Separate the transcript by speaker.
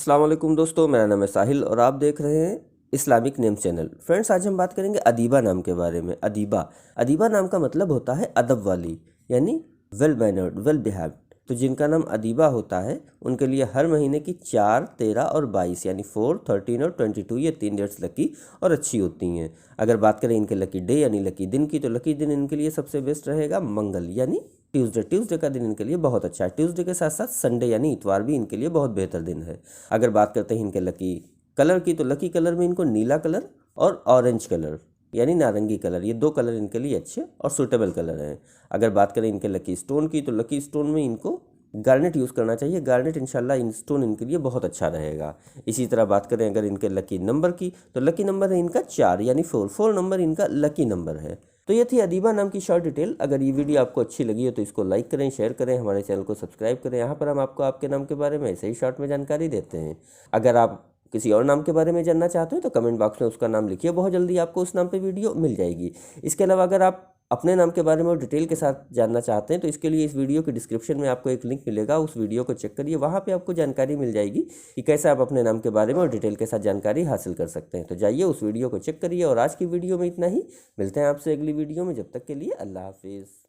Speaker 1: अस्सलाम वालेकुम दोस्तों, मेरा नाम है साहिल और आप देख रहे हैं इस्लामिक नेम चैनल। फ्रेंड्स, आज हम बात करेंगे अदीबा नाम के बारे में। अदीबा अदीबा नाम का मतलब होता है अदब वाली, यानी वेल मैनर्ड, वेल बिहेव्ड। तो जिनका नाम अदीबा होता है उनके लिए हर महीने की 4, 13 और 22 यानी 4, 13 और 22 ये 3 डेट्स लकी और अच्छी होती हैं। अगर बात करें इनके लकी डे यानी लकी दिन की, तो लकी दिन इनके लिए सबसे बेस्ट रहेगा मंगल यानी ट्यूसडे। ट्यूसडे का दिन इनके लिए बहुत अच्छा है। ट्यूसडे के साथ साथ संडे यानी इतवार भी इनके लिए बहुत बेहतर दिन है। अगर बात करते हैं इनके लकी कलर की, तो लकी कलर में इनको नीला कलर और ऑरेंज कलर यानी नारंगी कलर, ये 2 कलर इनके लिए अच्छे और सूटेबल कलर हैं। अगर बात करें इनके लकी स्टोन की, तो लकी स्टोन में इनको गार्नेट यूज़ करना चाहिए। गार्नेट इंशाल्लाह इन स्टोन इनके लिए बहुत अच्छा रहेगा। इसी तरह बात करें अगर इनके लकी नंबर की, तो लकी नंबर है इनका 4 यानी 4 नंबर इनका लकी नंबर है। तो ये थी अदीबा नाम की शॉर्ट डिटेल। अगर ये वीडियो आपको अच्छी लगी है तो इसको लाइक करें, शेयर करें, हमारे चैनल को सब्सक्राइब करें। यहाँ पर हम आपको आपके नाम के बारे में ऐसे ही शॉर्ट में जानकारी देते हैं। अगर आप किसी और नाम के बारे में जानना चाहते हो तो कमेंट बॉक्स में उसका नाम लिखिए, बहुत जल्दी आपको उस नाम पे वीडियो मिल जाएगी। इसके अलावा अगर आप अपने नाम के बारे में और डिटेल के साथ जानना चाहते हैं तो इसके लिए इस वीडियो के डिस्क्रिप्शन में आपको एक लिंक मिलेगा, उस वीडियो को चेक करिए, वहाँ पे आपको जानकारी मिल जाएगी कि कैसे आप अपने नाम के बारे में और डिटेल के साथ जानकारी हासिल कर सकते हैं। तो जाइए उस वीडियो को चेक करिए। और आज की वीडियो में इतना ही, मिलते हैं आपसे अगली वीडियो में। जब तक के लिए अल्लाह हाफिज़।